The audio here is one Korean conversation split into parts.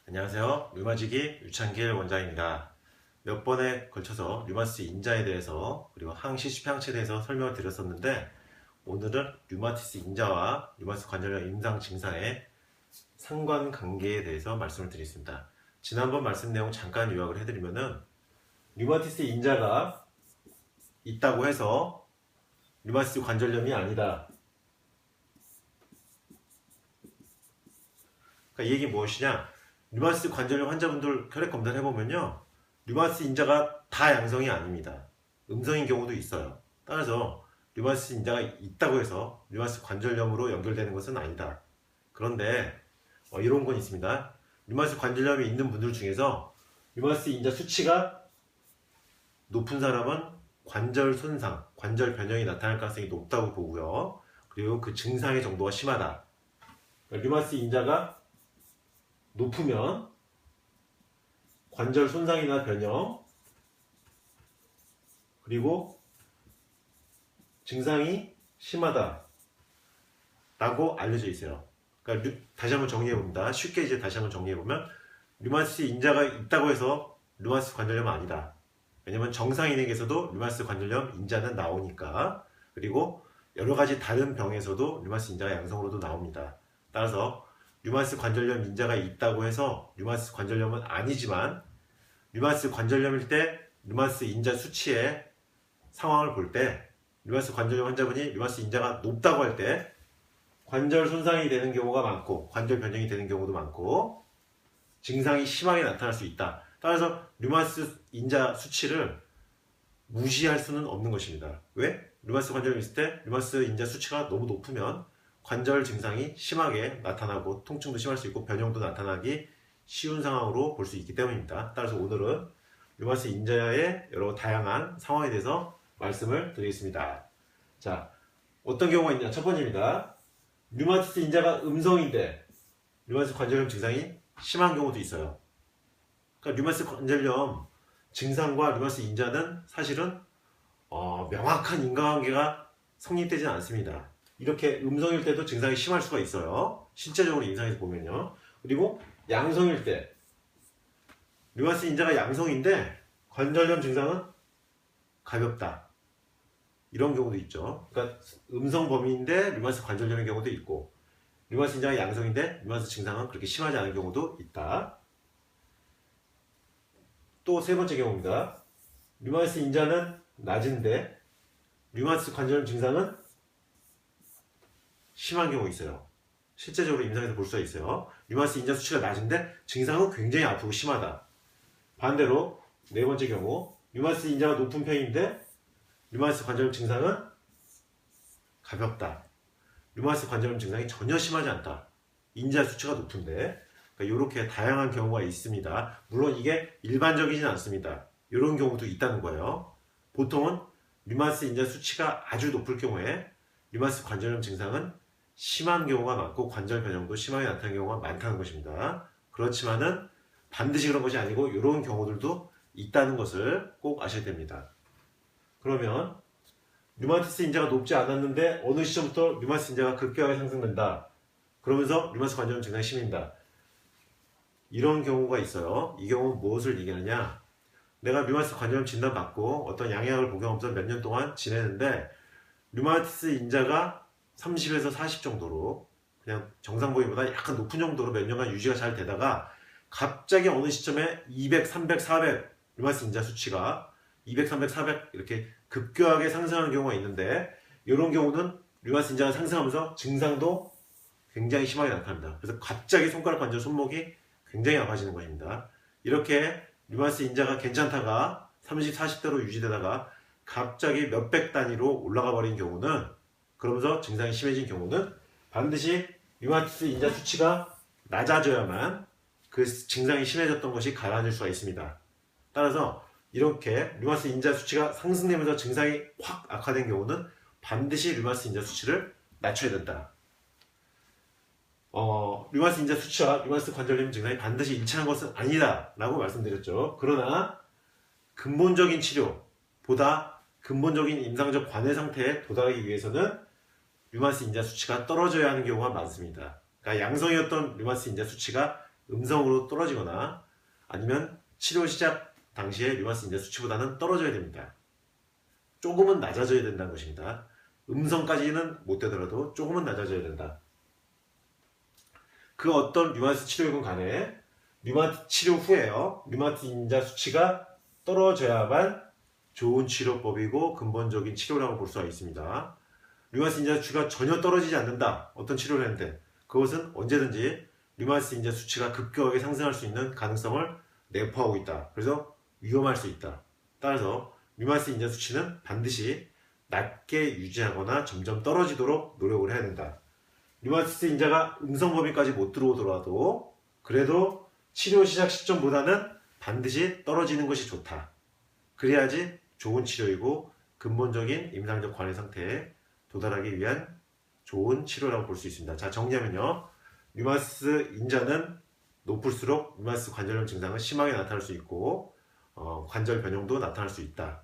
안녕하세요. 류마지기 유창길 원장입니다. 몇 번에 걸쳐서 류마티스 인자에 대해서 그리고 항시시평치에 대해서 설명을 드렸었는데, 오늘은 류마티스 인자와 류마티스 관절염 임상 증상의 상관관계에 대해서 말씀을 드리겠습니다. 지난번 말씀 내용 잠깐 요약을 해드리면은, 류마티스 인자가 있다고 해서 류마티스 관절염이 아니다. 그러니까 이 얘기 무엇이냐? 류마티스 관절염 환자분들 혈액 검사를 해보면요, 류마티스 인자가 다 양성이 아닙니다. 음성인 경우도 있어요. 따라서 류마티스 인자가 있다고 해서 류마티스 관절염으로 연결되는 것은 아니다. 그런데 이런 건 있습니다. 류마티스 관절염이 있는 분들 중에서 류마티스 인자 수치가 높은 사람은 관절 손상, 관절 변형이 나타날 가능성이 높다고 보고요. 그리고 그 증상의 정도가 심하다. 류마티스 인자가 높으면 관절 손상이나 변형, 그리고 증상이 심하다 라고 알려져 있어요. 그러니까 다시 한번 정리해봅니다. 쉽게 이제 다시 한번 정리해보면, 류마티스 인자가 있다고 해서 류마티스 관절염은 아니다. 왜냐면 정상인에게서도 류마티스 관절염 인자는 나오니까. 그리고 여러가지 다른 병에서도 류마티스 인자가 양성으로도 나옵니다. 따라서 류마티스 관절염 인자가 있다고 해서 류마티스 관절염은 아니지만, 류마티스 관절염일 때 류마티스 인자 수치의 상황을 볼 때, 류마티스 관절염 환자분이 류마티스 인자가 높다고 할 때 관절 손상이 되는 경우가 많고, 관절 변형이 되는 경우도 많고, 증상이 심하게 나타날 수 있다. 따라서 류마티스 인자 수치를 무시할 수는 없는 것입니다. 왜? 류마티스 관절염이 있을 때 류마티스 인자 수치가 너무 높으면 관절 증상이 심하게 나타나고, 통증도 심할 수 있고, 변형도 나타나기 쉬운 상황으로 볼 수 있기 때문입니다. 따라서 오늘은 류마티스 인자의 여러 다양한 상황에 대해서 말씀을 드리겠습니다. 자, 어떤 경우가 있냐? 첫 번째입니다. 류마티스 인자가 음성인데 류마티스 관절염 증상이 심한 경우도 있어요. 그러니까 류마티스 관절염 증상과 류마티스 인자는 사실은 명확한 인과관계가 성립되지는 않습니다. 이렇게 음성일 때도 증상이 심할 수가 있어요. 실제적으로 임상에서 보면요. 그리고 양성일 때, 류마티스 인자가 양성인데 관절염 증상은 가볍다, 이런 경우도 있죠. 그러니까 음성 범위인데 류마티스 관절염의 경우도 있고, 류마티스 인자가 양성인데 류마티스 증상은 그렇게 심하지 않은 경우도 있다. 또 세 번째 경우입니다. 류마티스 인자는 낮은데 류마티스 관절염 증상은 심한 경우 있어요. 실제적으로 임상에서 볼 수가 있어요. 류마티스 인자 수치가 낮은데 증상은 굉장히 아프고 심하다. 반대로 네 번째 경우, 류마티스 인자가 높은 편인데 류마티스 관절염 증상은 가볍다. 류마티스 관절염 증상이 전혀 심하지 않다. 인자 수치가 높은데. 그러니까 이렇게 다양한 경우가 있습니다. 물론 이게 일반적이진 않습니다. 이런 경우도 있다는 거예요. 보통은 류마티스 인자 수치가 아주 높을 경우에 류마티스 관절염 증상은 심한 경우가 많고, 관절 변형도 심하게 나타나는 경우가 많다는 것입니다. 그렇지만은 반드시 그런 것이 아니고 이런 경우들도 있다는 것을 꼭 아셔야 됩니다. 그러면 류마티스 인자가 높지 않았는데 어느 시점부터 류마티스 인자가 급격하게 상승된다. 그러면서 류마티스 관절염 증상이 심해진다. 이런 경우가 있어요. 이 경우는 무엇을 얘기하느냐? 내가 류마티스 관절염 진단받고 어떤 양약을 복용하면서 몇 년 동안 지내는데 류마티스 인자가 30에서 40 정도로, 그냥 정상 범위보다 약간 높은 정도로 몇 년간 유지가 잘 되다가 갑자기 어느 시점에 200, 300, 400 류마티스 인자 수치가 200, 300, 400 이렇게 급격하게 상승하는 경우가 있는데, 이런 경우는 류마티스 인자가 상승하면서 증상도 굉장히 심하게 나타납니다. 그래서 갑자기 손가락 관절, 손목이 굉장히 아파지는 것입니다. 이렇게 류마티스 인자가 괜찮다가 30, 40대로 유지되다가 갑자기 몇백 단위로 올라가 버린 경우는, 그러면서 증상이 심해진 경우는 반드시 류마티스 인자 수치가 낮아져야만 그 증상이 심해졌던 것이 가라앉을 수가 있습니다. 따라서 이렇게 류마티스 인자 수치가 상승되면서 증상이 확 악화된 경우는 반드시 류마티스 인자 수치를 낮춰야 된다. 류마티스 인자 수치와 류마티스 관절염 증상이 반드시 일치하는 것은 아니다 라고 말씀드렸죠. 그러나 근본적인 치료보다 근본적인 임상적 관해 상태에 도달하기 위해서는 류마티스 인자 수치가 떨어져야 하는 경우가 많습니다. 그러니까 양성이었던 류마티스 인자 수치가 음성으로 떨어지거나 아니면 치료 시작 당시에 류마티스 인자 수치보다는 떨어져야 됩니다. 조금은 낮아져야 된다는 것입니다. 음성까지는 못 되더라도 조금은 낮아져야 된다. 그 어떤 류마티스 치료이건 간에 류마티스 치료 후에요. 류마티스 인자 수치가 떨어져야만 좋은 치료법이고 근본적인 치료라고 볼 수가 있습니다. 류마티스 인자 수치가 전혀 떨어지지 않는다. 어떤 치료를 했는데 그것은 언제든지 류마티스 인자 수치가 급격하게 상승할 수 있는 가능성을 내포하고 있다. 그래서 위험할 수 있다. 따라서 류마티스 인자 수치는 반드시 낮게 유지하거나 점점 떨어지도록 노력을 해야 된다. 류마티스 인자가 음성 범위까지 못 들어오더라도 그래도 치료 시작 시점보다는 반드시 떨어지는 것이 좋다. 그래야지 좋은 치료이고 근본적인 임상적 관해 상태에 도달하기 위한 좋은 치료라고 볼 수 있습니다. 자, 정리하면요. 류마티스 인자는 높을수록 류마티스 관절염 증상은 심하게 나타날 수 있고 관절 변형도 나타날 수 있다.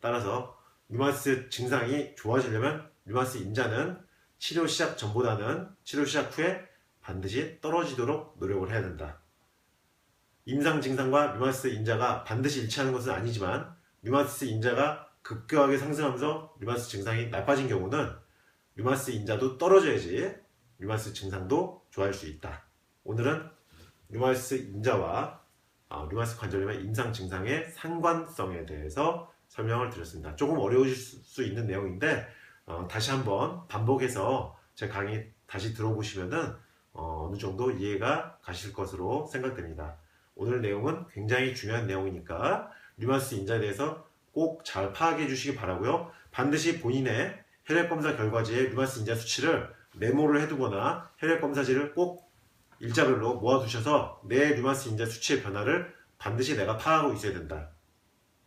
따라서 류마티스 증상이 좋아지려면 류마티스 인자는 치료 시작 전보다는 치료 시작 후에 반드시 떨어지도록 노력을 해야 된다. 임상 증상과 류마티스 인자가 반드시 일치하는 것은 아니지만 류마티스 인자가 급격하게 상승하면서 류마티스 증상이 나빠진 경우는 류마티스 인자도 떨어져야지 류마티스 증상도 좋아질 수 있다. 오늘은 류마티스 인자와 류마티스 관절염의 임상 증상의 상관성에 대해서 설명을 드렸습니다. 조금 어려우실 수 있는 내용인데 다시 한번 반복해서 제 강의 다시 들어보시면은 어느 정도 이해가 가실 것으로 생각됩니다. 오늘 내용은 굉장히 중요한 내용이니까 류마티스 인자에 대해서 꼭 잘 파악해 주시기 바라고요. 반드시 본인의 혈액검사 결과지에 류마티스 인자 수치를 메모를 해두거나 혈액검사지를 꼭 일자별로 모아두셔서 내 류마티스 인자 수치의 변화를 반드시 내가 파악하고 있어야 된다.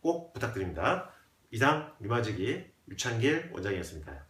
꼭 부탁드립니다. 이상 류마지기 유창길 원장이었습니다.